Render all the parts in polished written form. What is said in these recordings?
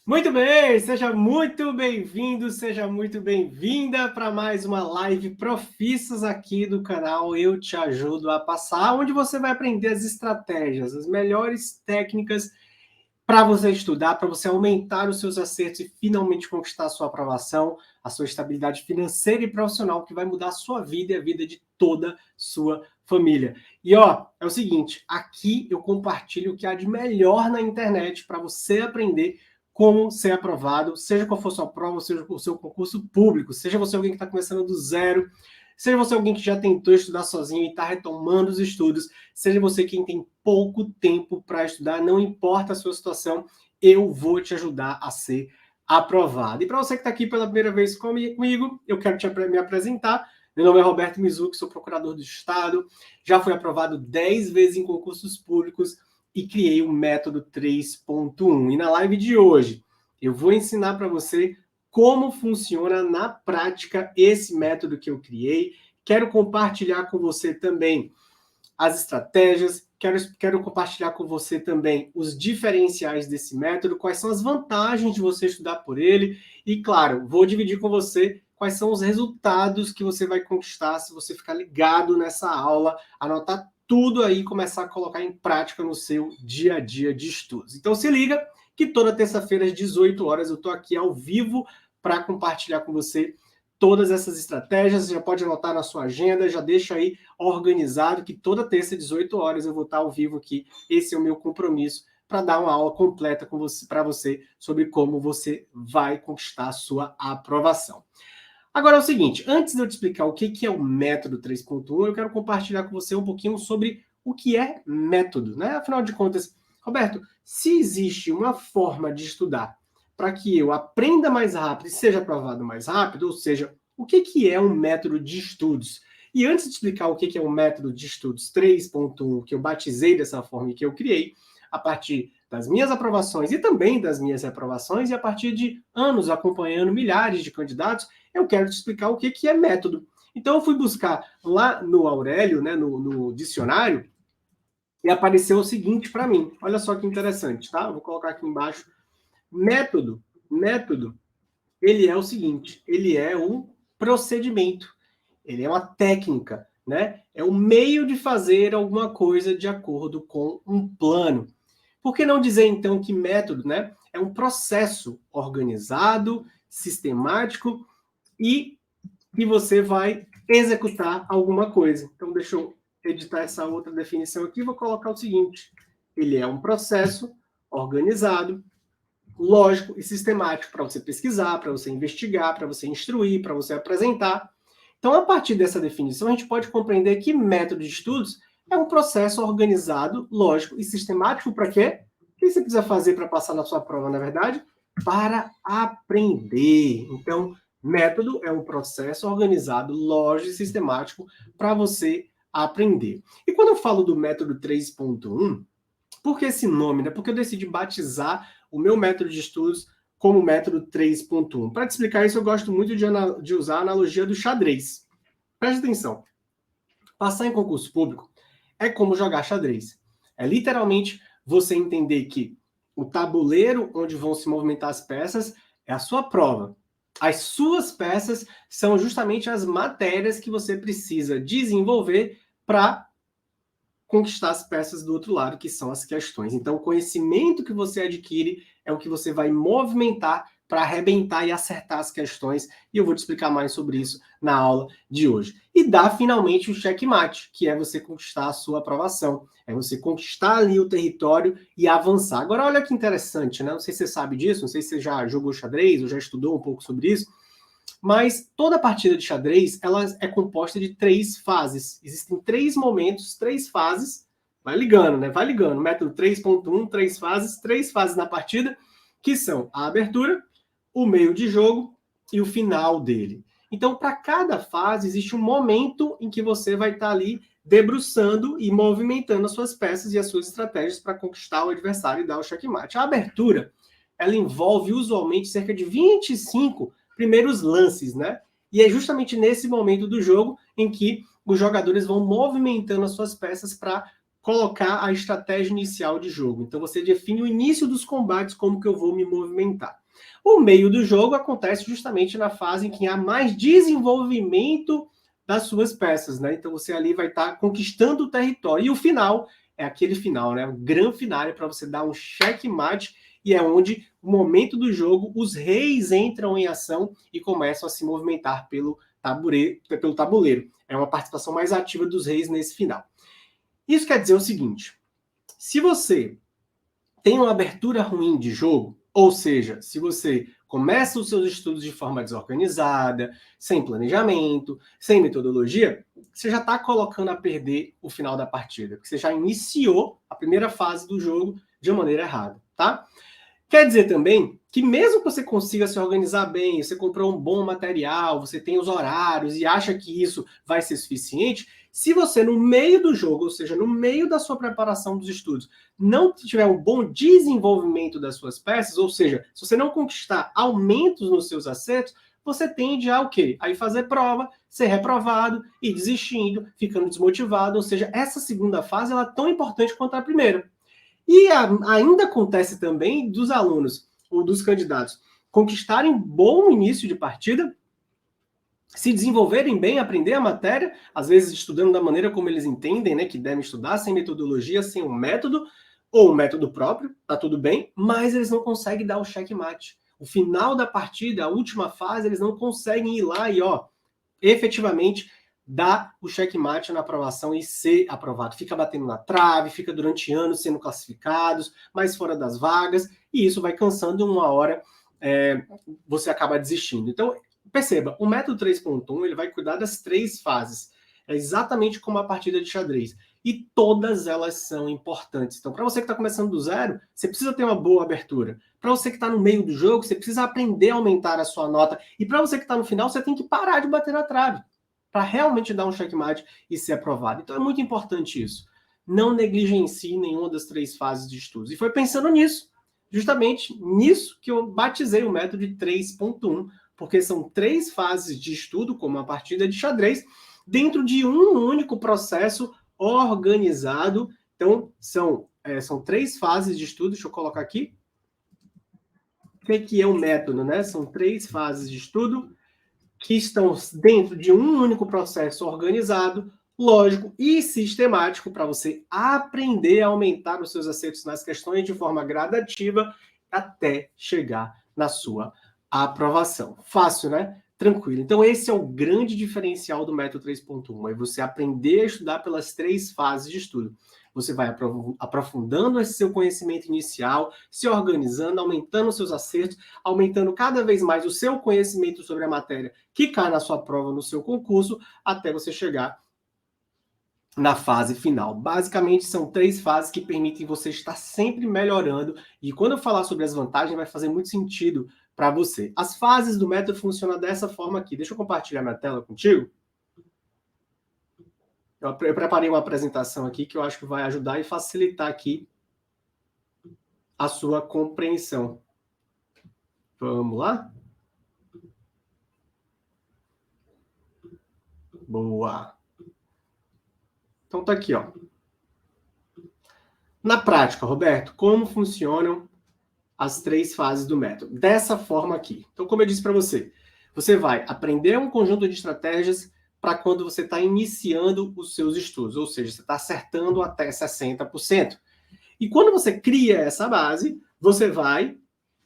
Muito bem, seja muito bem-vindo, seja muito bem-vinda para mais uma live Profissas aqui do canal Eu Te Ajudo a Passar, onde você vai aprender as estratégias, as melhores técnicas para você estudar, para você aumentar os seus acertos e finalmente conquistar a sua aprovação, a sua estabilidade financeira e profissional, que vai mudar a sua vida e a vida de toda a sua família. E ó, é o seguinte, aqui eu compartilho o que há de melhor na internet para você aprender como ser aprovado, seja qual for a sua prova, seja o seu concurso público, seja você alguém que está começando do zero, seja você alguém que já tentou estudar sozinho e está retomando os estudos, seja você quem tem pouco tempo para estudar, não importa a sua situação, eu vou te ajudar a ser aprovado. E para você que está aqui pela primeira vez comigo, eu quero me apresentar. Meu nome é Roberto Mizuki, sou procurador do Estado, já fui aprovado 10 vezes em concursos públicos e criei o método 3.1. E na live de hoje, eu vou ensinar para você como funciona na prática esse método que eu criei. Quero compartilhar com você também as estratégias, quero compartilhar com você também os diferenciais desse método, quais são as vantagens de você estudar por ele e, claro, vou dividir com você quais são os resultados que você vai conquistar se você ficar ligado nessa aula, anotar tudo aí e começar a colocar em prática no seu dia a dia de estudos. Então se liga que toda terça-feira às 18 horas eu estou aqui ao vivo para compartilhar com você todas essas estratégias. Você já pode anotar na sua agenda, já deixa aí organizado que toda terça às 18 horas eu vou estar ao vivo aqui. Esse é o meu compromisso para dar uma aula completa para você sobre como você vai conquistar a sua aprovação. Agora é o seguinte, antes de eu te explicar o que é o método 3.1, eu quero compartilhar com você um pouquinho sobre o que é método, né? Afinal de contas, Roberto, se existe uma forma de estudar para que eu aprenda mais rápido e seja aprovado mais rápido, ou seja, o que é um método de estudos? E antes de explicar o que é o método de estudos 3.1, que eu batizei dessa forma e que eu criei, a partir das minhas aprovações e também das minhas reprovações, e a partir de anos acompanhando milhares de candidatos, eu quero te explicar o que é método. Então, eu fui buscar lá no Aurélio, né, no dicionário, e apareceu o seguinte para mim. Olha só que interessante, tá? Eu vou colocar aqui embaixo. Método, ele é o seguinte, ele é um procedimento, ele é uma técnica, né? É um meio de fazer alguma coisa de acordo com um plano. Por que não dizer, então, que método, né, é um processo organizado, sistemático e que você vai executar alguma coisa. Então, deixa eu editar essa outra definição aqui, vou colocar o seguinte, ele é um processo organizado, lógico e sistemático para você pesquisar, para você investigar, para você instruir, para você apresentar. Então, a partir dessa definição, a gente pode compreender que método de estudos é um processo organizado, lógico e sistemático para quê? O que você precisa fazer para passar na sua prova, na verdade? Para aprender. Então, método é um processo organizado, lógico e sistemático para você aprender. E quando eu falo do método 3.1, por que esse nome? Né? Porque eu decidi batizar o meu método de estudos como método 3.1. Para te explicar isso, eu gosto muito de usar a analogia do xadrez. Preste atenção. Passar em concurso público é como jogar xadrez. É literalmente você entender que o tabuleiro onde vão se movimentar as peças é a sua prova. As suas peças são justamente as matérias que você precisa desenvolver para conquistar as peças do outro lado, que são as questões. Então, o conhecimento que você adquire é o que você vai movimentar para arrebentar e acertar as questões, e eu vou te explicar mais sobre isso na aula de hoje. E dá finalmente o checkmate, que é você conquistar a sua aprovação, é você conquistar ali o território e avançar. Agora, olha que interessante, né? Não sei se você sabe disso, não sei se você já jogou xadrez ou já estudou um pouco sobre isso, mas toda partida de xadrez ela é composta de 3 fases. Existem 3 momentos, 3 fases. Vai ligando, né? Vai ligando. Método 3.1, 3 fases na partida, que são a abertura, o meio de jogo e o final dele. Então, para cada fase, existe um momento em que você vai estar ali debruçando e movimentando as suas peças e as suas estratégias para conquistar o adversário e dar o checkmate. A abertura, ela envolve usualmente cerca de 25 primeiros lances, né? E é justamente nesse momento do jogo em que os jogadores vão movimentando as suas peças para colocar a estratégia inicial de jogo. Então você define o início dos combates, como que eu vou me movimentar. O meio do jogo acontece justamente na fase em que há mais desenvolvimento das suas peças, né? Então você ali vai estar conquistando o território. E o final é aquele final, né? O grande final para você dar um checkmate, e é onde, no momento do jogo, os reis entram em ação e começam a se movimentar pelo tabuleiro. É uma participação mais ativa dos reis nesse final. Isso quer dizer o seguinte: se você tem uma abertura ruim de jogo, ou seja, se você começa os seus estudos de forma desorganizada, sem planejamento, sem metodologia, você já está colocando a perder o final da partida, porque você já iniciou a primeira fase do jogo de uma maneira errada, tá? Quer dizer também que mesmo que você consiga se organizar bem, você comprou um bom material, você tem os horários e acha que isso vai ser suficiente, se você no meio do jogo, ou seja, no meio da sua preparação dos estudos, não tiver um bom desenvolvimento das suas peças, ou seja, se você não conquistar aumentos nos seus acertos, você tende a o quê? A ir fazer prova, ser reprovado, ir desistindo, ficando desmotivado, ou seja, essa segunda fase ela é tão importante quanto a primeira. E ainda acontece também dos alunos ou dos candidatos conquistarem bom início de partida, se desenvolverem bem, aprender a matéria, às vezes estudando da maneira como eles entendem, né, que devem estudar, sem metodologia, sem um método, ou um método próprio, tá tudo bem, mas eles não conseguem dar o checkmate. O final da partida, a última fase, eles não conseguem ir lá e, efetivamente dar o checkmate na aprovação e ser aprovado. Fica batendo na trave, fica durante anos sendo classificados, mais fora das vagas, e isso vai cansando, uma hora você acaba desistindo. Então, perceba, o método 3.1 ele vai cuidar das 3 fases. É exatamente como a partida de xadrez. E todas elas são importantes. Então, para você que está começando do zero, você precisa ter uma boa abertura. Para você que está no meio do jogo, você precisa aprender a aumentar a sua nota. E para você que está no final, você tem que parar de bater na trave para realmente dar um checkmate e ser aprovado. Então, é muito importante isso. Não negligencie nenhuma das 3 fases de estudos. E foi pensando nisso, justamente nisso, que eu batizei o método de 3.1, porque são 3 fases de estudo, como a partida de xadrez, dentro de um único processo organizado. Então, são 3 fases de estudo. Deixa eu colocar aqui. O que é um método, né? São 3 fases de estudo que estão dentro de um único processo organizado, lógico e sistemático para você aprender a aumentar os seus acertos nas questões de forma gradativa até chegar na sua aprovação. Fácil, né? Tranquilo. Então, esse é o grande diferencial do método 3.1, é você aprender a estudar pelas 3 fases de estudo. Você vai aprofundando esse seu conhecimento inicial, se organizando, aumentando os seus acertos, aumentando cada vez mais o seu conhecimento sobre a matéria que cai na sua prova, no seu concurso, até você chegar na fase final. Basicamente, são 3 fases que permitem você estar sempre melhorando. E quando eu falar sobre as vantagens, vai fazer muito sentido para você. As fases do método funcionam dessa forma aqui. Deixa eu compartilhar minha tela contigo. Eu preparei uma apresentação aqui que eu acho que vai ajudar e facilitar aqui a sua compreensão. Vamos lá? Boa. Então tá aqui, ó. Na prática, Roberto, como funcionam as 3 fases do método? Dessa forma aqui. Então, como eu disse para você, você vai aprender um conjunto de estratégias para quando você está iniciando os seus estudos, ou seja, você está acertando até 60%. E quando você cria essa base, você vai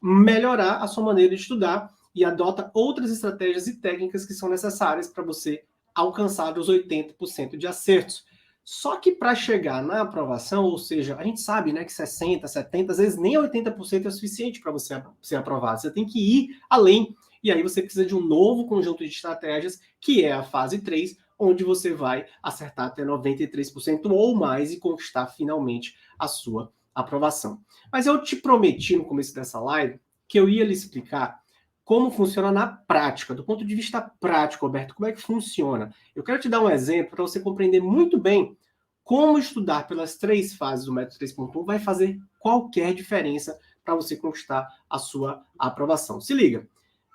melhorar a sua maneira de estudar e adota outras estratégias e técnicas que são necessárias para você alcançar os 80% de acertos. Só que para chegar na aprovação, ou seja, a gente sabe, né, que 60, 70, às vezes nem 80% é suficiente para você ser aprovado. Você tem que ir além. E aí você precisa de um novo conjunto de estratégias, que é a fase 3, onde você vai acertar até 93% ou mais e conquistar finalmente a sua aprovação. Mas eu te prometi no começo dessa live que eu ia lhe explicar como funciona na prática, do ponto de vista prático, Roberto, como é que funciona. Eu quero te dar um exemplo para você compreender muito bem como estudar pelas 3 fases do método 3.1 vai fazer qualquer diferença para você conquistar a sua aprovação. Se liga,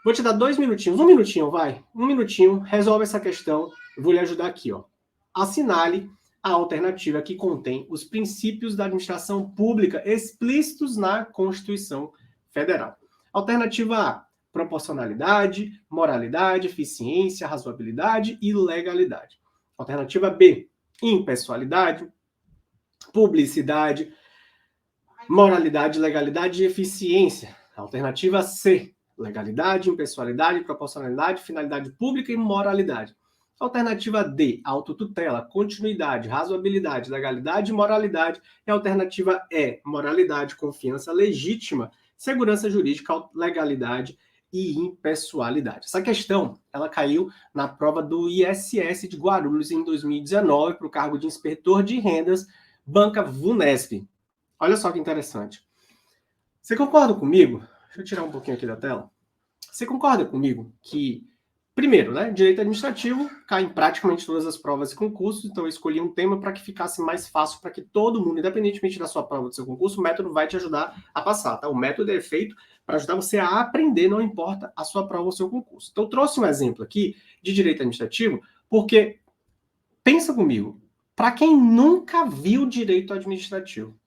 vou te dar 2 minutinhos, 1 minutinho, vai, 1 minutinho, resolve essa questão, eu vou lhe ajudar aqui, ó. Assinale a alternativa que contém os princípios da administração pública explícitos na Constituição Federal. Alternativa A, proporcionalidade, moralidade, eficiência, razoabilidade e legalidade. Alternativa B, impessoalidade, publicidade, moralidade, legalidade e eficiência. Alternativa C, legalidade, impessoalidade, proporcionalidade, finalidade pública e moralidade. Alternativa D, autotutela, continuidade, razoabilidade, legalidade e moralidade. E alternativa E, moralidade, confiança legítima, segurança jurídica, legalidade e impessoalidade. Essa questão, ela caiu na prova do ISS de Guarulhos em 2019 para o cargo de inspetor de rendas, Banca Vunesp. Olha só que interessante. Você concorda comigo? Deixa eu tirar um pouquinho aqui da tela. Você concorda comigo que, primeiro, né, direito administrativo cai em praticamente todas as provas e concursos, então eu escolhi um tema para que ficasse mais fácil para que todo mundo, independentemente da sua prova, do seu concurso, o método vai te ajudar a passar, tá? O método é feito para ajudar você a aprender, não importa a sua prova ou o seu concurso. Então eu trouxe um exemplo aqui de direito administrativo, porque, pensa comigo, para quem nunca viu direito administrativo,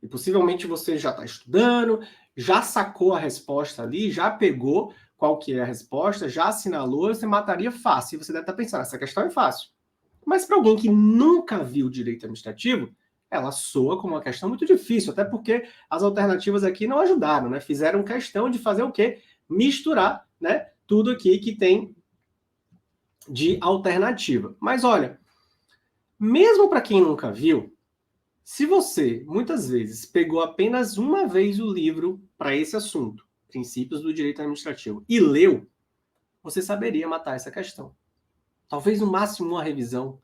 e possivelmente você já está estudando, já sacou a resposta ali, já pegou qual que é a resposta, já assinalou, você mataria fácil. E você deve estar pensando, essa questão é fácil. Mas para alguém que nunca viu direito administrativo, ela soa como uma questão muito difícil, até porque as alternativas aqui não ajudaram, né? Fizeram questão de fazer o quê? Misturar, né, tudo aqui que tem de alternativa. Mas olha, mesmo para quem nunca viu, se você, muitas vezes, pegou apenas uma vez o livro para esse assunto, Princípios do Direito Administrativo, e leu, você saberia matar essa questão. Talvez no máximo uma revisão,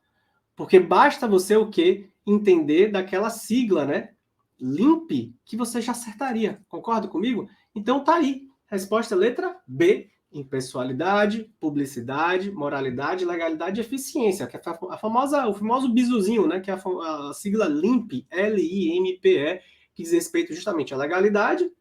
porque basta você o quê? Entender daquela sigla, né? LIMP, que você já acertaria. Concorda comigo? Então tá aí. Resposta letra B. Impessoalidade, publicidade, moralidade, legalidade e eficiência, que é o famoso bizuzinho, né? Que é a sigla LIMPE, L-I-M-P-E, que diz respeito justamente à legalidade,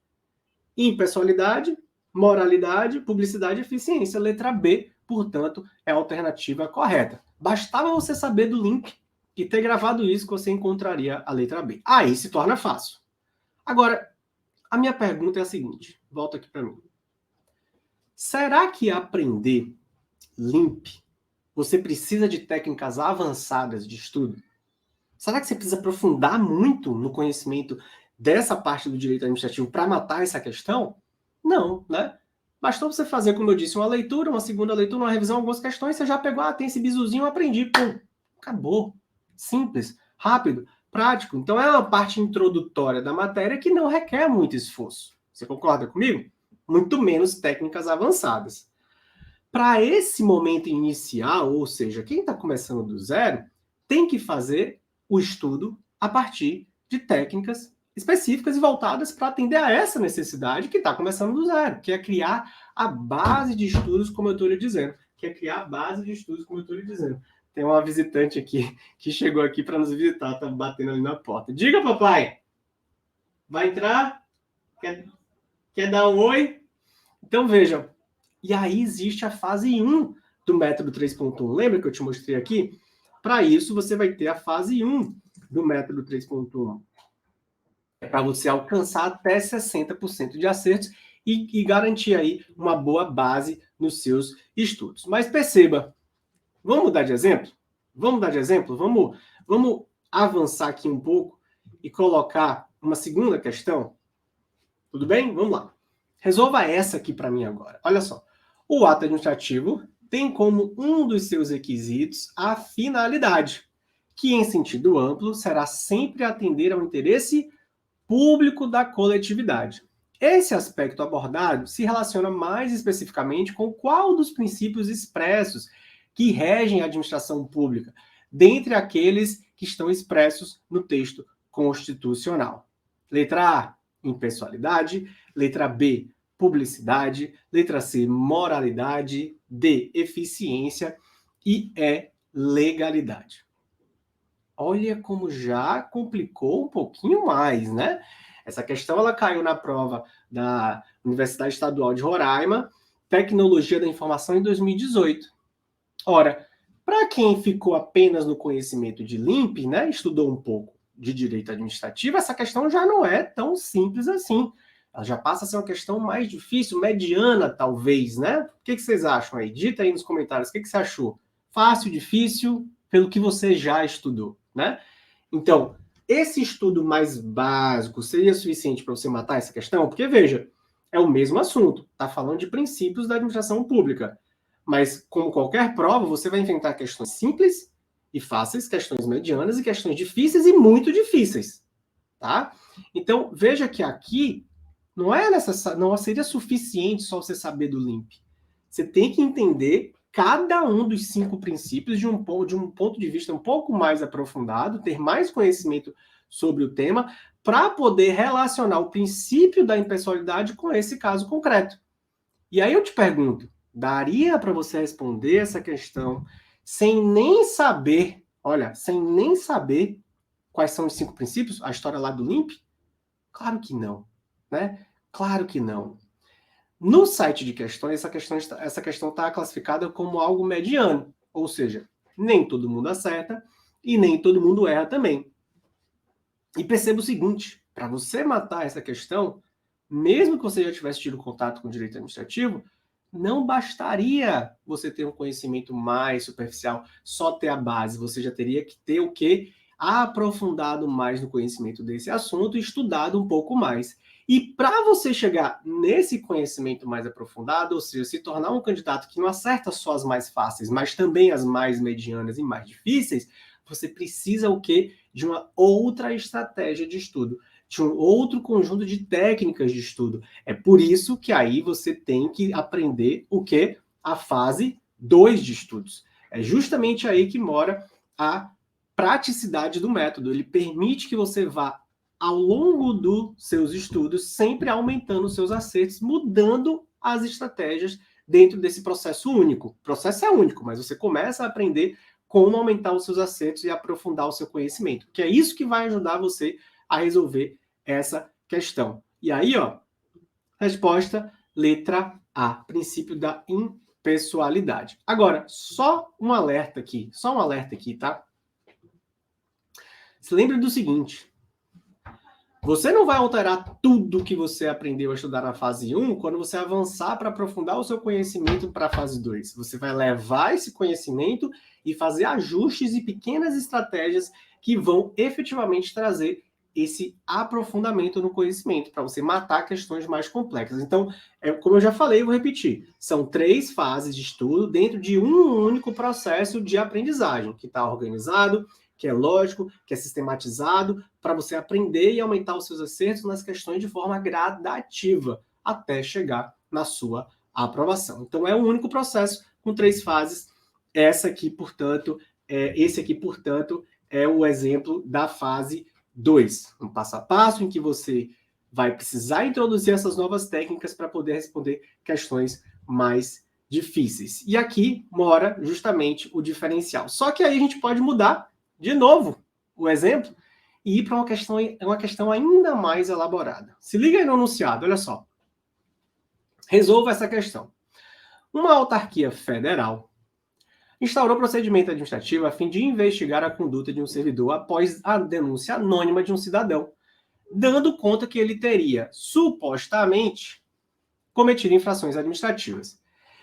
impessoalidade, moralidade, publicidade e eficiência. Letra B, portanto, é a alternativa correta. Bastava você saber do LIMP e ter gravado isso que você encontraria a letra B. Aí se torna fácil. Agora, a minha pergunta é a seguinte, volta aqui para mim. Será que aprender LIMP, você precisa de técnicas avançadas de estudo? Será que você precisa aprofundar muito no conhecimento dessa parte do direito administrativo para matar essa questão? Não, né? Bastou você fazer, como eu disse, uma leitura, uma segunda leitura, uma revisão, algumas questões, você já pegou, tem esse bizuzinho, aprendi, pum, acabou. Simples, rápido, prático. Então é uma parte introdutória da matéria que não requer muito esforço. Você concorda comigo? Muito menos técnicas avançadas. Para esse momento inicial, ou seja, quem está começando do zero, tem que fazer o estudo a partir de técnicas específicas e voltadas para atender a essa necessidade que está começando do zero, que é criar a base de estudos, como eu estou lhe dizendo. Tem uma visitante aqui que chegou aqui para nos visitar, está batendo ali na porta. Diga, papai! Vai entrar? Quer dar um oi? Então, vejam. E aí existe a fase 1 do método 3.1. Lembra que eu te mostrei aqui? Para isso, você vai ter a fase 1 do método 3.1. É para você alcançar até 60% de acertos e garantir aí uma boa base nos seus estudos. Mas perceba, vamos mudar de exemplo? Vamos avançar aqui um pouco e colocar uma segunda questão? Tudo bem? Vamos lá. Resolva essa aqui para mim agora. Olha só. O ato administrativo tem como um dos seus requisitos a finalidade, que em sentido amplo será sempre atender ao interesse público da coletividade. Esse aspecto abordado se relaciona mais especificamente com qual dos princípios expressos que regem a administração pública, dentre aqueles que estão expressos no texto constitucional. Letra A, impessoalidade. Letra B, publicidade. Letra C, moralidade. D, eficiência. E E, legalidade. Olha como já complicou um pouquinho mais, né? Essa questão ela caiu na prova da Universidade Estadual de Roraima, Tecnologia da Informação, em 2018. Ora, Para quem ficou apenas no conhecimento de LIMP, né, estudou um pouco de direito administrativo, essa questão já não é tão simples assim. Ela já passa a ser uma questão mais difícil, mediana, talvez, né? O que vocês acham aí? Digita aí nos comentários o que você achou. Fácil, difícil, pelo que você já estudou, né? Então, esse estudo mais básico seria suficiente para você matar essa questão? Porque, veja, é o mesmo assunto. Está falando de princípios da administração pública. Mas, como qualquer prova, você vai enfrentar questões simples e fáceis, questões medianas e questões difíceis e muito difíceis, tá? Então, veja que aqui não é necessário, não seria suficiente só você saber do LIMP. Você tem que entender cada um dos 5 princípios de um ponto de vista um pouco mais aprofundado, ter mais conhecimento sobre o tema, para poder relacionar o princípio da impessoalidade com esse caso concreto. E aí eu te pergunto, daria para você responder essa questão sem nem saber, olha, sem nem saber quais são os 5 princípios, a história lá do LIMP? Claro que não, né? Claro que não. No site de questões, essa questão está classificada como algo mediano, ou seja, nem todo mundo acerta e nem todo mundo erra também. E perceba o seguinte, para você matar essa questão, mesmo que você já tivesse tido contato com o direito administrativo, não bastaria você ter um conhecimento mais superficial, só ter a base, você já teria que ter o quê? Aprofundado mais no conhecimento desse assunto e estudado um pouco mais. E para você chegar nesse conhecimento mais aprofundado, ou seja, se tornar um candidato que não acerta só as mais fáceis, mas também as mais medianas e mais difíceis, você precisa o quê? De uma outra estratégia de estudo, de um outro conjunto de técnicas de estudo. É por isso que aí você tem que aprender o quê? A fase 2 de estudos. É justamente aí que mora a praticidade do método. Ele permite que você vá, ao longo dos seus estudos, sempre aumentando os seus acertos, mudando as estratégias dentro desse processo único. O processo é único, mas você começa a aprender como aumentar os seus acertos e aprofundar o seu conhecimento, que é isso que vai ajudar você a resolver essa questão. E aí, ó, resposta, letra A, princípio da impessoalidade. Agora, só um alerta aqui, tá? Se lembre do seguinte, você não vai alterar tudo que você aprendeu a estudar na fase 1 quando você avançar para aprofundar o seu conhecimento para a fase 2. Você vai levar esse conhecimento e fazer ajustes e pequenas estratégias que vão efetivamente trazer esse aprofundamento no conhecimento, para você matar questões mais complexas. Então, como eu já falei, vou repetir, são 3 fases de estudo dentro de um único processo de aprendizagem, que está organizado, que é lógico, que é sistematizado, para você aprender e aumentar os seus acertos nas questões de forma gradativa, até chegar na sua aprovação. Então, é um único processo com 3 fases. Esse aqui, portanto, é o exemplo da fase 2. Um passo a passo em que você vai precisar introduzir essas novas técnicas para poder responder questões mais difíceis. E aqui mora justamente o diferencial. Só que aí a gente pode mudar de novo o exemplo e ir para uma questão ainda mais elaborada. Se liga aí no enunciado, olha só. Resolva essa questão. Uma autarquia federal instaurou procedimento administrativo a fim de investigar a conduta de um servidor após a denúncia anônima de um cidadão, dando conta que ele teria, supostamente, cometido infrações administrativas.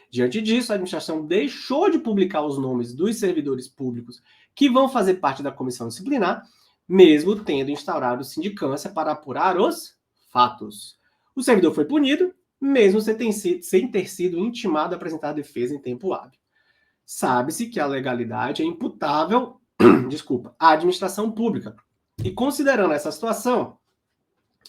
Diante disso, a administração deixou de publicar os nomes dos servidores públicos que vão fazer parte da comissão disciplinar, mesmo tendo instaurado sindicância para apurar os fatos. O servidor foi punido, mesmo sem ter sido intimado a apresentar defesa em tempo hábil. Sabe-se que a legalidade é imputável, à administração pública. E considerando essa situação,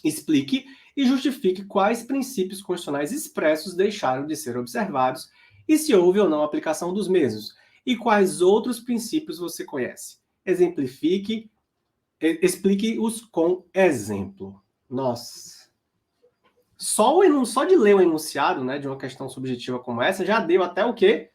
explique e justifique quais princípios constitucionais expressos deixaram de ser observados e se houve ou não aplicação dos mesmos, e quais outros princípios você conhece. Explique-os com exemplo. Nossa. Só de ler o enunciado, né, de uma questão subjetiva como essa já deu até o quê?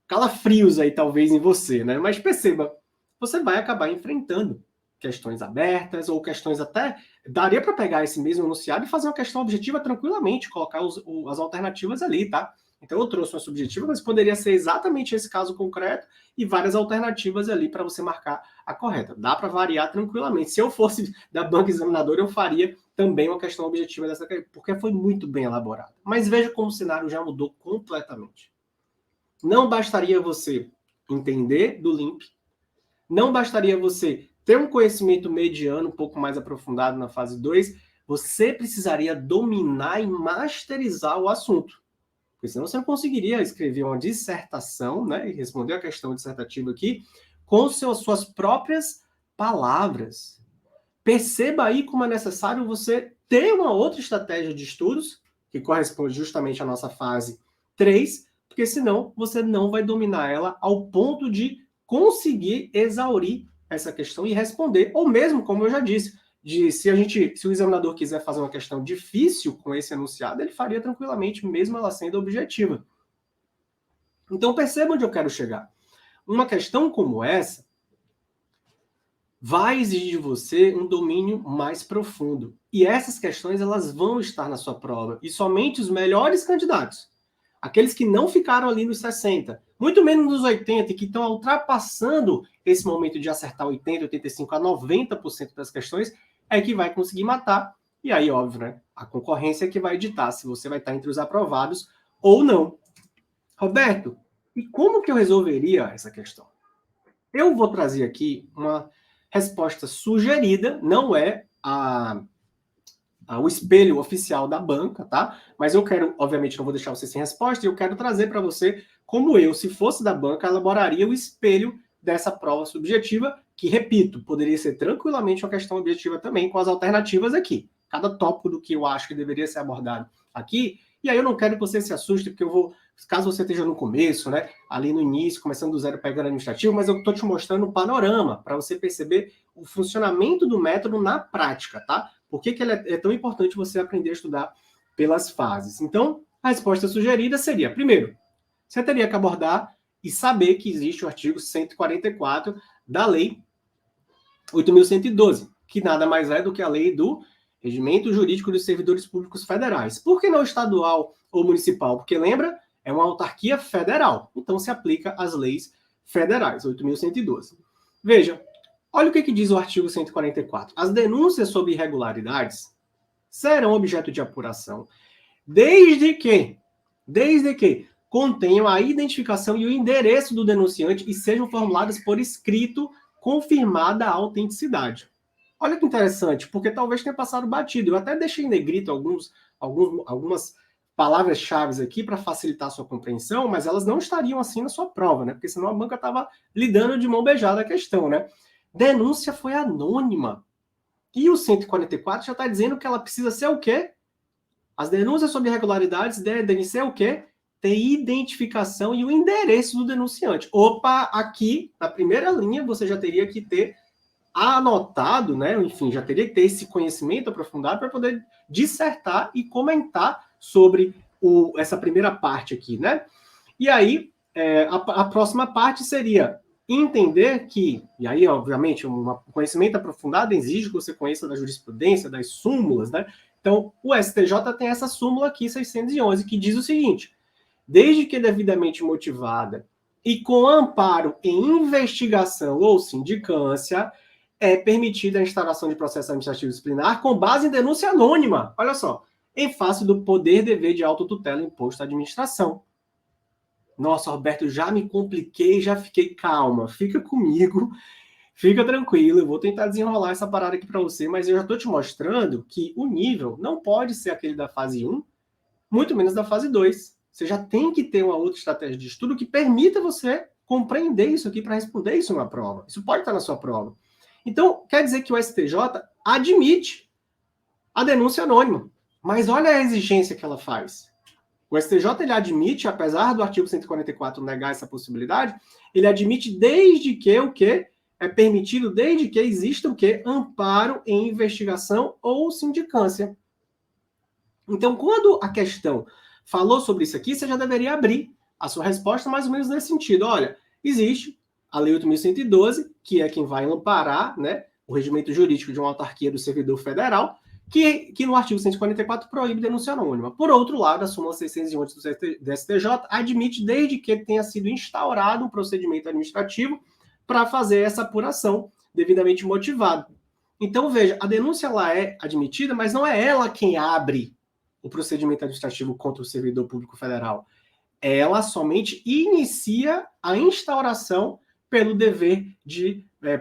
Calafrios aí, talvez, em você, né? Mas perceba, você vai acabar enfrentando questões abertas ou questões até... Daria para pegar esse mesmo enunciado e fazer uma questão objetiva tranquilamente, colocar as alternativas ali, tá? Então, eu trouxe uma subjetiva, mas poderia ser exatamente esse caso concreto e várias alternativas ali para você marcar a correta. Dá para variar tranquilamente. Se eu fosse da banca examinadora, eu faria também uma questão objetiva dessa, porque foi muito bem elaborada. Mas veja como o cenário já mudou completamente. Não bastaria você entender do LIMP, não bastaria você ter um conhecimento mediano, um pouco mais aprofundado na fase 2, você precisaria dominar e masterizar o assunto. Porque senão você não conseguiria escrever uma dissertação, né, e responder a questão dissertativa aqui, com suas próprias palavras. Perceba aí como é necessário você ter uma outra estratégia de estudos, que corresponde justamente à nossa fase 3, porque senão você não vai dominar ela ao ponto de conseguir exaurir essa questão e responder, ou mesmo, como eu já disse, se o examinador quiser fazer uma questão difícil com esse enunciado, ele faria tranquilamente, mesmo ela sendo objetiva. Então perceba onde eu quero chegar. Uma questão como essa vai exigir de você um domínio mais profundo. E essas questões elas vão estar na sua prova. E somente os melhores candidatos, aqueles que não ficaram ali nos 60, muito menos nos 80, e que estão ultrapassando esse momento de acertar 80, 85 a 90% das questões, é que vai conseguir matar. E aí, óbvio, né? A concorrência é que vai ditar se você vai estar entre os aprovados ou não. Roberto, e como que eu resolveria essa questão? Eu vou trazer aqui uma resposta sugerida, não é o espelho oficial da banca, tá? Mas eu quero, obviamente, não vou deixar você sem resposta, e eu quero trazer para você como eu, se fosse da banca, elaboraria o espelho dessa prova subjetiva, que, repito, poderia ser tranquilamente uma questão objetiva também, com as alternativas aqui. Cada tópico do que eu acho que deveria ser abordado aqui, e aí eu não quero que você se assuste, porque eu vou, caso você esteja no começo, né, ali no início, começando do zero, pegando administrativo, mas eu estou te mostrando o panorama, para você perceber o funcionamento do método na prática, tá? Por que ele é tão importante você aprender a estudar pelas fases? Então, a resposta sugerida seria, primeiro, você teria que abordar e saber que existe o artigo 144 da Lei 8.112, que nada mais é do que a lei do Regimento Jurídico dos Servidores Públicos Federais. Por que não estadual ou municipal? Porque, lembra, é uma autarquia federal. Então, se aplica às leis federais, 8.112. Veja, olha o que diz o artigo 144. As denúncias sobre irregularidades serão objeto de apuração desde que contenham a identificação e o endereço do denunciante e sejam formuladas por escrito, confirmada a autenticidade. Olha que interessante, porque talvez tenha passado batido. Eu até deixei em negrito algumas palavras-chave aqui para facilitar a sua compreensão, mas elas não estariam assim na sua prova, né? Porque senão a banca estava lidando de mão beijada a questão, né? Denúncia foi anônima. E o 144 já está dizendo que ela precisa ser o quê? As denúncias sobre irregularidades devem ser o quê? Ter identificação e o endereço do denunciante. Opa, aqui, na primeira linha, você já teria que ter anotado, né? Enfim, já teria que ter esse conhecimento aprofundado para poder dissertar e comentar sobre essa primeira parte aqui, né? E aí, a próxima parte seria entender que, e aí, obviamente, um conhecimento aprofundado exige que você conheça da jurisprudência, das súmulas, né? Então, o STJ tem essa súmula aqui, 611, que diz o seguinte: desde que devidamente motivada e com amparo em investigação ou sindicância, é permitida a instauração de processo administrativo disciplinar com base em denúncia anônima, olha só, em face do poder-dever de autotutela imposto à administração. Nossa, Roberto, já me compliquei, já fiquei calma, fica comigo, fica tranquilo, eu vou tentar desenrolar essa parada aqui para você, mas eu já estou te mostrando que o nível não pode ser aquele da fase 1, muito menos da fase 2. Você já tem que ter uma outra estratégia de estudo que permita você compreender isso aqui para responder isso na prova. Isso pode estar na sua prova. Então, quer dizer que o STJ admite a denúncia anônima. Mas olha a exigência que ela faz. O STJ ele admite, apesar do artigo 144 negar essa possibilidade, ele admite desde que o quê? É permitido desde que exista o quê? Amparo em investigação ou sindicância. Então, quando a questão falou sobre isso aqui, você já deveria abrir a sua resposta mais ou menos nesse sentido. Olha, existe a Lei 8.112, que é quem vai amparar, né, o regimento jurídico de uma autarquia do servidor federal, que no artigo 144 proíbe denúncia anônima. Por outro lado, a súmula 611 do STJ admite, desde que tenha sido instaurado um procedimento administrativo para fazer essa apuração devidamente motivado. Então, veja, a denúncia ela é admitida, mas não é ela quem abre o procedimento administrativo contra o servidor público federal. Ela somente inicia a instauração pelo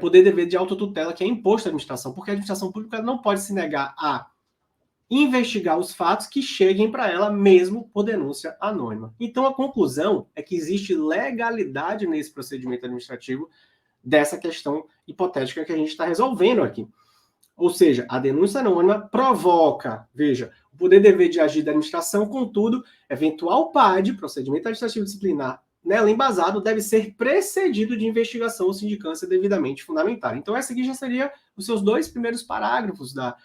poder dever de autotutela que é imposto à administração, porque a administração pública não pode se negar a investigar os fatos que cheguem para ela mesmo por denúncia anônima. Então, a conclusão é que existe legalidade nesse procedimento administrativo dessa questão hipotética que a gente está resolvendo aqui. Ou seja, a denúncia anônima provoca, veja, o poder dever de agir da administração, contudo, eventual PAD, procedimento administrativo disciplinar, nela embasado, deve ser precedido de investigação ou sindicância devidamente fundamentada. Então, essa aqui já seria os seus 2 primeiros parágrafos da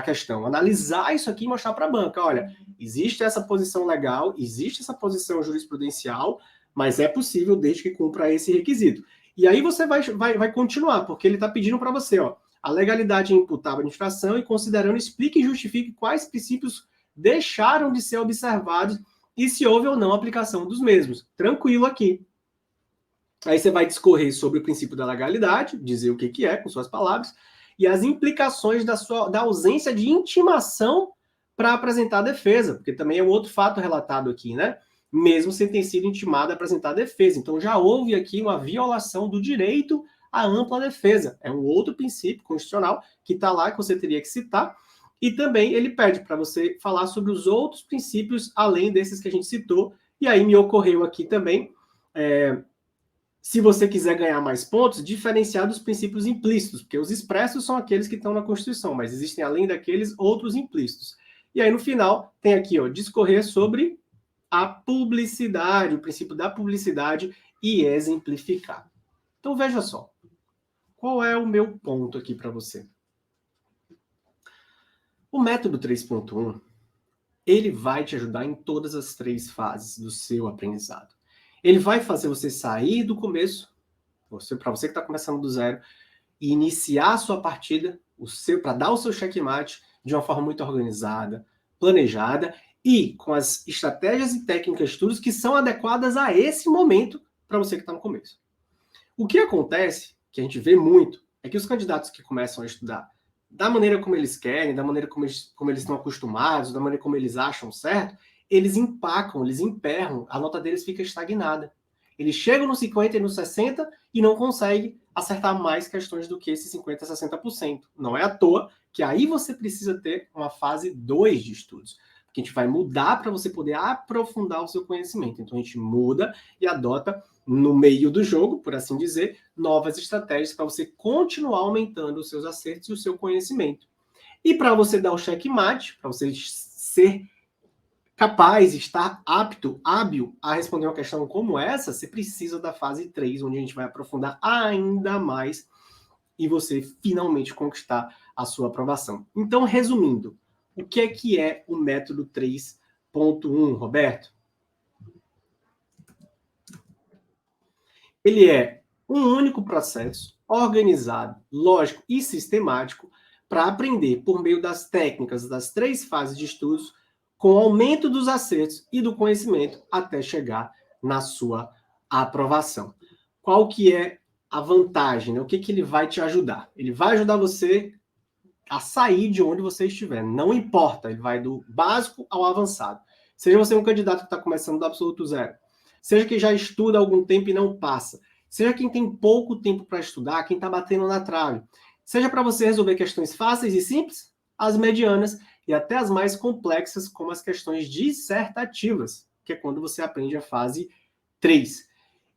questão. Analisar isso aqui e mostrar para a banca, olha, existe essa posição legal, existe essa posição jurisprudencial, mas é possível desde que cumpra esse requisito. E aí você vai continuar, porque ele está pedindo para você, ó, a legalidade imputável à administração e considerando, explique e justifique quais princípios deixaram de ser observados e se houve ou não aplicação dos mesmos. Tranquilo aqui. Aí você vai discorrer sobre o princípio da legalidade, dizer o que é, com suas palavras, e as implicações da ausência de intimação para apresentar a defesa, porque também é um outro fato relatado aqui, né? Mesmo sem ter sido intimado a apresentar a defesa. Então já houve aqui uma violação do direito à ampla defesa. É um outro princípio constitucional que está lá, que você teria que citar. E também ele pede para você falar sobre os outros princípios, além desses que a gente citou. E aí me ocorreu aqui também, se você quiser ganhar mais pontos, diferenciar dos princípios implícitos, porque os expressos são aqueles que estão na Constituição, mas existem, além daqueles, outros implícitos. E aí, no final, tem aqui, ó, discorrer sobre a publicidade, o princípio da publicidade e exemplificar. Então, veja só. Qual é o meu ponto aqui para você? O método 3.1, ele vai te ajudar em todas as 3 fases do seu aprendizado. Ele vai fazer você sair do começo, para você que está começando do zero, e iniciar a sua partida, para dar o seu checkmate de uma forma muito organizada, planejada e com as estratégias e técnicas de estudos que são adequadas a esse momento para você que está no começo. O que acontece, que a gente vê muito, é que os candidatos que começam a estudar da maneira como eles querem, da maneira como eles estão acostumados, da maneira como eles acham certo, eles empacam, eles emperram, a nota deles fica estagnada. Eles chegam no 50 e no 60 e não conseguem acertar mais questões do que esses 50% a 60%. Não é à toa que aí você precisa ter uma fase 2 de estudos. Porque a gente vai mudar para você poder aprofundar o seu conhecimento. Então a gente muda e adota, no meio do jogo, por assim dizer, novas estratégias para você continuar aumentando os seus acertos e o seu conhecimento. E para você dar o checkmate, para você ser capaz, estar apto, hábil a responder uma questão como essa, você precisa da fase 3, onde a gente vai aprofundar ainda mais e você finalmente conquistar a sua aprovação. Então, resumindo, o que é o método 3.1, Roberto? Ele é um único processo organizado, lógico e sistemático para aprender por meio das técnicas das 3 fases de estudos, com o aumento dos acertos e do conhecimento até chegar na sua aprovação. Qual que é a vantagem? Né? O que ele vai te ajudar? Ele vai ajudar você a sair de onde você estiver. Não importa, ele vai do básico ao avançado. Seja você um candidato que está começando do absoluto zero, seja que já estuda há algum tempo e não passa, seja quem tem pouco tempo para estudar, quem está batendo na trave, seja para você resolver questões fáceis e simples, as medianas e até as mais complexas, como as questões dissertativas, que é quando você aprende a fase 3.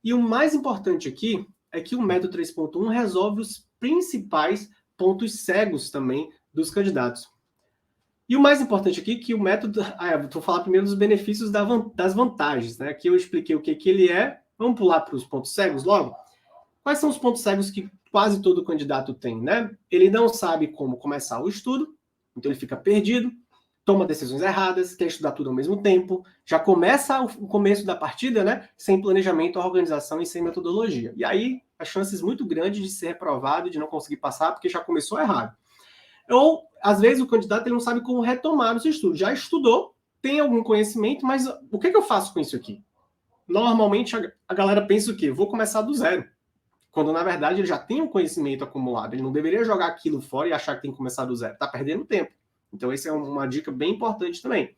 E o mais importante aqui é que o método 3.1 resolve os principais pontos cegos também dos candidatos. E o mais importante aqui é que o método... vou falar primeiro dos benefícios das vantagens. Né? Aqui eu expliquei o que ele é. Vamos pular para os pontos cegos logo? Quais são os pontos cegos que quase todo candidato tem? Né? Ele não sabe como começar o estudo, então ele fica perdido, toma decisões erradas, quer estudar tudo ao mesmo tempo, já começa o começo da partida, né? Sem planejamento, organização e sem metodologia. E aí, as chances muito grandes de ser reprovado e de não conseguir passar, porque já começou errado. Ou, às vezes, o candidato ele não sabe como retomar os estudos. Já estudou, tem algum conhecimento, mas o que eu faço com isso aqui? Normalmente, a galera pensa o quê? Vou começar do zero. Quando, na verdade, ele já tem um conhecimento acumulado. Ele não deveria jogar aquilo fora e achar que tem que começar do zero. Está perdendo tempo. Então, essa é uma dica bem importante também.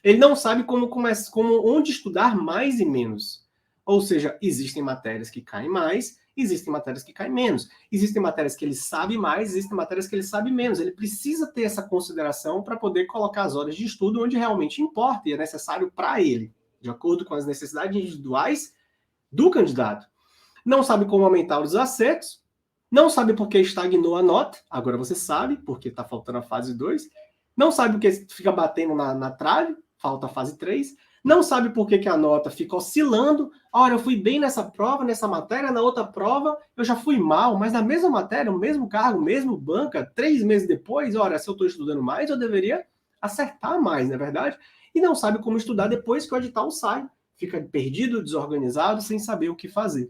Ele não sabe onde estudar mais e menos. Ou seja, existem matérias que caem mais, existem matérias que caem menos. Existem matérias que ele sabe mais, existem matérias que ele sabe menos. Ele precisa ter essa consideração para poder colocar as horas de estudo onde realmente importa e é necessário para ele, de acordo com as necessidades individuais do candidato. Não sabe como aumentar os acertos, não sabe por que estagnou a nota, agora você sabe, porque está faltando a fase 2, não sabe por que fica batendo na trave, falta a fase 3, não sabe por que a nota fica oscilando, olha, eu fui bem nessa prova, nessa matéria, na outra prova eu já fui mal, mas na mesma matéria, o mesmo cargo, mesmo banca, 3 meses depois, olha, se eu estou estudando mais, eu deveria acertar mais, não é verdade? E não sabe como estudar depois que o edital sai, fica perdido, desorganizado, sem saber o que fazer.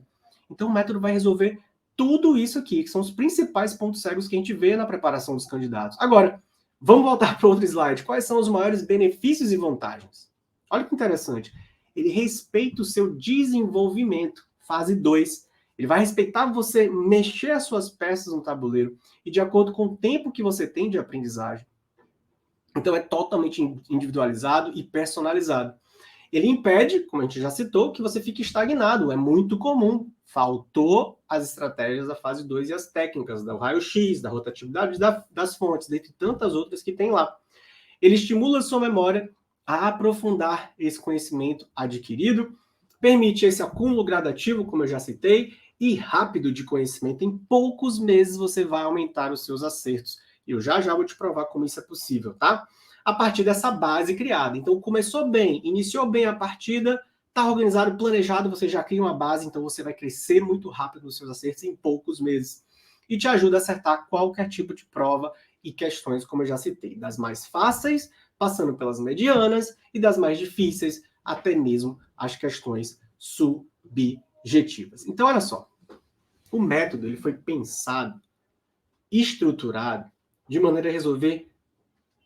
Então o método vai resolver tudo isso aqui, que são os principais pontos cegos que a gente vê na preparação dos candidatos. Agora, vamos voltar para outro slide. Quais são os maiores benefícios e vantagens? Olha que interessante. Ele respeita o seu desenvolvimento, fase 2. Ele vai respeitar você mexer as suas peças no tabuleiro e de acordo com o tempo que você tem de aprendizagem. Então é totalmente individualizado e personalizado. Ele impede, como a gente já citou, que você fique estagnado. É muito comum. Faltou as estratégias da fase 2 e as técnicas do raio-x, da rotatividade das fontes, dentre tantas outras que tem lá. Ele estimula a sua memória a aprofundar esse conhecimento adquirido, permite esse acúmulo gradativo, como eu já citei, e rápido de conhecimento. Em poucos meses você vai aumentar os seus acertos. Eu já vou te provar como isso é possível, tá? A partir dessa base criada. Então, começou bem, iniciou bem a partida, está organizado, planejado, você já cria uma base, então você vai crescer muito rápido nos seus acertos em poucos meses. E te ajuda a acertar qualquer tipo de prova e questões, como eu já citei, das mais fáceis, passando pelas medianas, e das mais difíceis, até mesmo as questões subjetivas. Então, olha só, o método ele foi pensado, estruturado, de maneira a resolver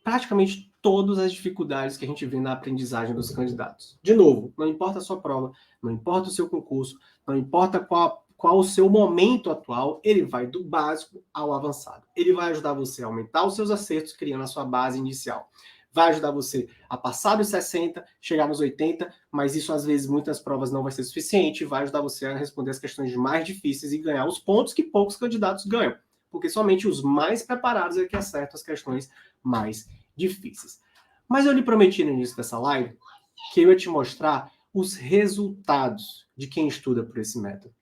praticamente todas as dificuldades que a gente vê na aprendizagem dos candidatos. De novo, não importa a sua prova, não importa o seu concurso, não importa qual o seu momento atual, ele vai do básico ao avançado. Ele vai ajudar você a aumentar os seus acertos, criando a sua base inicial. Vai ajudar você a passar dos 60, chegar nos 80, mas isso às vezes muitas provas não vai ser suficiente, vai ajudar você a responder as questões mais difíceis e ganhar os pontos que poucos candidatos ganham, porque somente os mais preparados é que acertam as questões mais difíceis. Mas eu lhe prometi no início dessa live que eu ia te mostrar os resultados de quem estuda por esse método.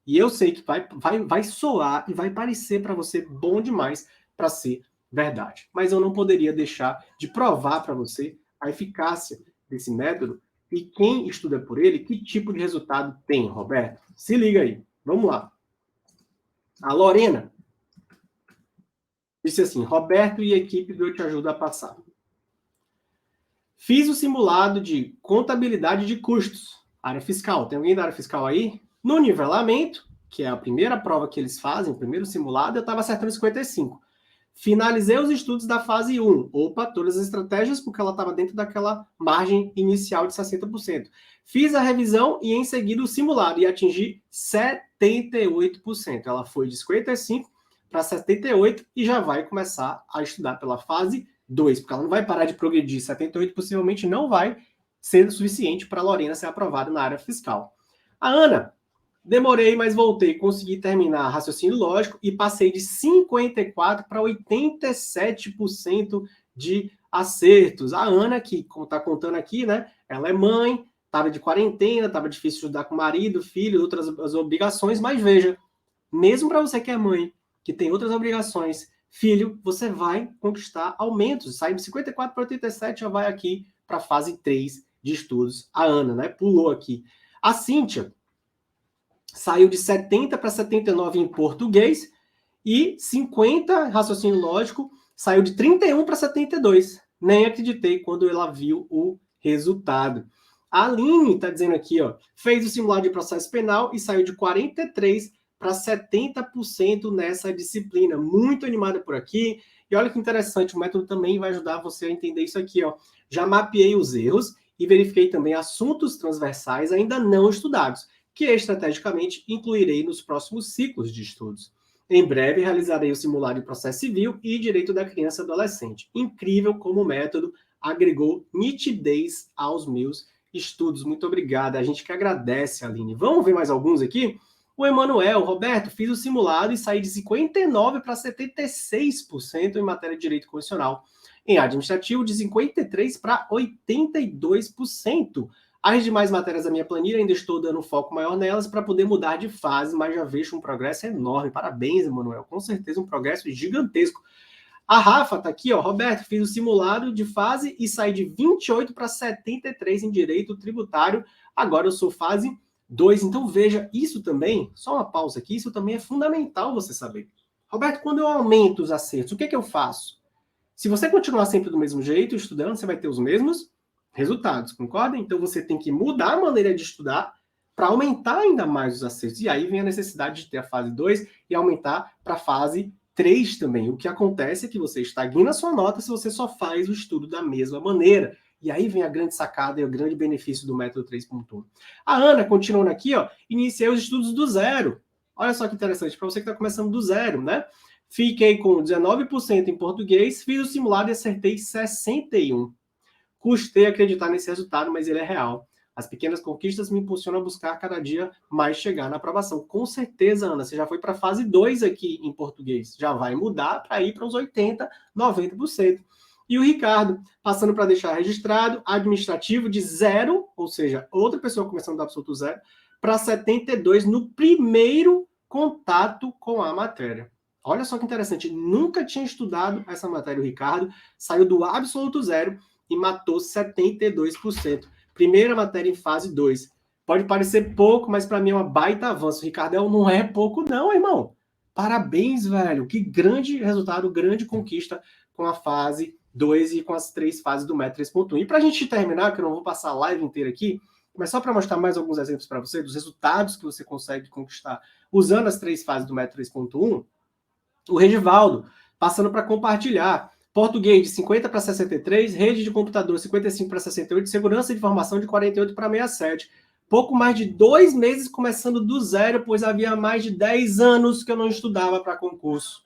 E eu sei que vai soar e vai parecer para você bom demais para ser verdade. Mas eu não poderia deixar de provar para você a eficácia desse método e quem estuda por ele, que tipo de resultado tem, Roberto. Se liga aí. Vamos lá. A Lorena disse assim, Roberto e equipe do Eu Te Ajudo a Passar. Fiz o simulado de contabilidade de custos, área fiscal. Tem alguém da área fiscal aí? No nivelamento, que é a primeira prova que eles fazem, o primeiro simulado, eu estava acertando 55. Finalizei os estudos da fase 1. Opa, todas as estratégias, porque ela estava dentro daquela margem inicial de 60%. Fiz a revisão e, em seguida, o simulado e atingi 78%. Ela foi de 55% para 78% e já vai começar a estudar pela fase 2, porque ela não vai parar de progredir. 78% possivelmente não vai ser suficiente para a Lorena ser aprovada na área fiscal. A Ana, demorei, mas voltei, consegui terminar raciocínio lógico e passei de 54% para 87% de acertos. A Ana, que como está contando aqui, né? Ela é mãe, estava de quarentena, estava difícil de estudar com o marido, filho, outras obrigações, mas veja, mesmo para você que é mãe, que tem outras obrigações, filho, você vai conquistar aumentos. Sai de 54 para 87, já vai aqui para a fase 3 de estudos. A Ana, né? Pulou aqui. A Cíntia saiu de 70 para 79 em português e 50, raciocínio lógico, saiu de 31 para 72. Nem acreditei quando ela viu o resultado. A Aline está dizendo aqui, ó, fez o simulado de processo penal e saiu de 43 para 70% nessa disciplina. Muito animada por aqui. E olha que interessante, o método também vai ajudar você a entender isso aqui, ó. Já mapeei os erros e verifiquei também assuntos transversais ainda não estudados, que estrategicamente incluirei nos próximos ciclos de estudos. Em breve realizarei o simulado de processo civil e direito da criança e adolescente. Incrível como o método agregou nitidez aos meus estudos. Muito obrigado. A gente que agradece, Aline. Vamos ver mais alguns aqui? O Emanuel, Roberto, fiz o simulado e saí de 59% para 76% em matéria de direito constitucional. Em administrativo, de 53% para 82%. As demais matérias da minha planilha, ainda estou dando um foco maior nelas para poder mudar de fase, mas já vejo um progresso enorme. Parabéns, Emanuel. Com certeza um progresso gigantesco. A Rafa está aqui, ó. Roberto, fiz o simulado de fase e saí de 28 para 73 em direito tributário. Agora eu sou fase 2. Então veja, isso também, só uma pausa aqui, isso também é fundamental você saber. Roberto, quando eu aumento os acertos, o que é que eu faço? Se você continuar sempre do mesmo jeito, estudando, você vai ter os mesmos resultados, concorda? Então você tem que mudar a maneira de estudar para aumentar ainda mais os acertos. E aí vem a necessidade de ter a fase 2 e aumentar para a fase 3 também. O que acontece é que você estagna a sua nota se você só faz o estudo da mesma maneira. E aí vem a grande sacada e o grande benefício do método 3.1. A Ana, continuando aqui, ó, iniciei os estudos do zero. Olha só que interessante, para você que está começando do zero, né? Fiquei com 19% em português, fiz o simulado e acertei 61%. Custei acreditar nesse resultado, mas ele é real. As pequenas conquistas me impulsionam a buscar cada dia mais chegar na aprovação. Com certeza, Ana, você já foi para a fase 2 aqui em português. Já vai mudar para ir para os 80%, 90%. E o Ricardo, passando para deixar registrado, administrativo de 0, ou seja, outra pessoa começando do absoluto 0, para 72 no primeiro contato com a matéria. Olha só que interessante, nunca tinha estudado essa matéria, o Ricardo, saiu do absoluto 0 e matou 72%. Primeira matéria em fase 2. Pode parecer pouco, mas para mim é uma baita avanço. O Ricardel não é pouco não, irmão. Parabéns, velho. Que grande resultado, grande conquista com a fase 2 e com as 3 fases do método 3.1. E para a gente terminar, que eu não vou passar a live inteira aqui, mas só para mostrar mais alguns exemplos para você, dos resultados que você consegue conquistar usando as 3 fases do método 3.1, o Regivaldo, passando para compartilhar. Português de 50 para 63, rede de computador 55 para 68, segurança de informação de 48 para 67. Pouco mais de 2 meses começando do zero, pois havia mais de 10 anos que eu não estudava para concurso.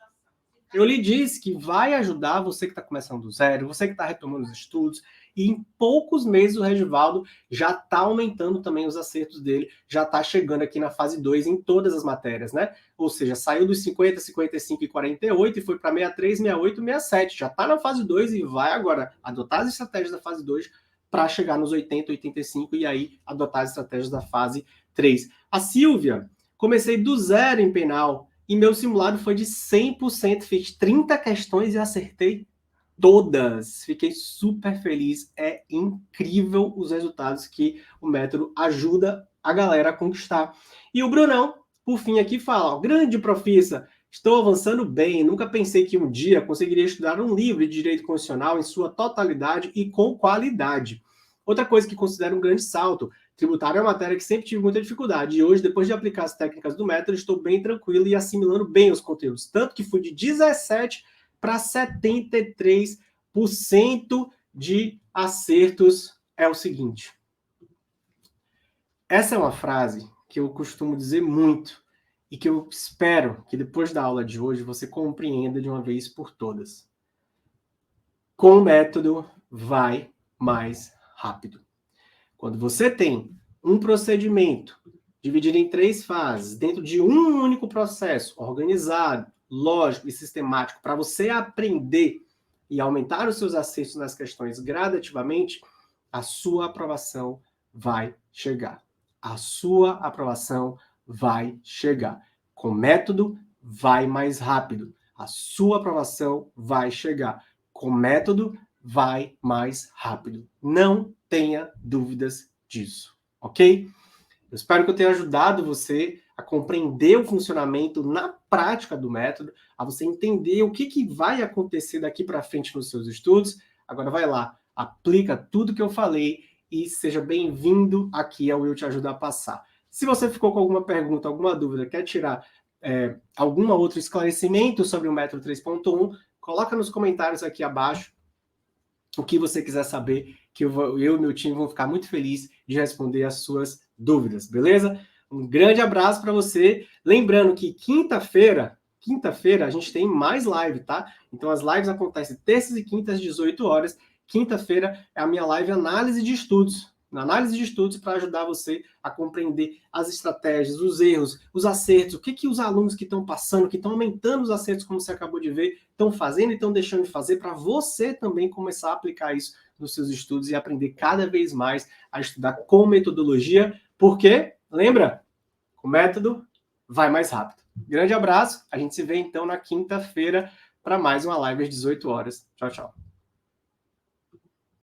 Eu lhe disse que vai ajudar você que está começando do zero, você que está retomando os estudos, e em poucos meses o Regivaldo já está aumentando também os acertos dele, já está chegando aqui na fase 2 em todas as matérias, né? Ou seja, saiu dos 50, 55 e 48 e foi para 63, 68 e 67. Já está na fase 2 e vai agora adotar as estratégias da fase 2 para chegar nos 80, 85 e aí adotar as estratégias da fase 3. A Silvia, comecei do zero em penal, e meu simulado foi de 100%. Fiz 30 questões e acertei todas. Fiquei super feliz. É incrível os resultados que o método ajuda a galera a conquistar. E o Brunão, por fim, aqui fala, ó, grande profissa, estou avançando bem. Nunca pensei que um dia conseguiria estudar um livro de direito constitucional em sua totalidade e com qualidade. Outra coisa que considero um grande salto, tributário é uma matéria que sempre tive muita dificuldade. E hoje, depois de aplicar as técnicas do método, estou bem tranquilo e assimilando bem os conteúdos. Tanto que fui de 17% para 73% de acertos. É o seguinte. Essa é uma frase que eu costumo dizer muito e que eu espero que depois da aula de hoje você compreenda de uma vez por todas. Com o método, vai mais rápido. Quando você tem um procedimento dividido em 3 fases, dentro de um único processo, organizado, lógico e sistemático, para você aprender e aumentar os seus acertos nas questões gradativamente, a sua aprovação vai chegar. A sua aprovação vai chegar. Com método, vai mais rápido. A sua aprovação vai chegar. Com método, vai mais rápido. Não tenha dúvidas disso, ok? Eu espero que eu tenha ajudado você a compreender o funcionamento na prática do método, a você entender o que vai acontecer daqui para frente nos seus estudos. Agora vai lá, aplica tudo que eu falei e seja bem-vindo aqui ao Eu Te Ajudo a Passar. Se você ficou com alguma pergunta, alguma dúvida, quer tirar algum outro esclarecimento sobre o método 3.1, coloca nos comentários aqui abaixo o que você quiser saber, que eu e meu time vão ficar muito felizes de responder as suas dúvidas, beleza? Um grande abraço para você. Lembrando que quinta-feira a gente tem mais live, tá? Então as lives acontecem terças e quintas às 18 horas. Quinta-feira é a minha live análise de estudos. Na análise de estudos para ajudar você a compreender as estratégias, os erros, os acertos, o que os alunos que estão passando, que estão aumentando os acertos, como você acabou de ver, estão fazendo e estão deixando de fazer, para você também começar a aplicar isso nos seus estudos e aprender cada vez mais a estudar com metodologia, porque, lembra, o método vai mais rápido. Grande abraço, a gente se vê então na quinta-feira para mais uma live às 18 horas. Tchau, tchau.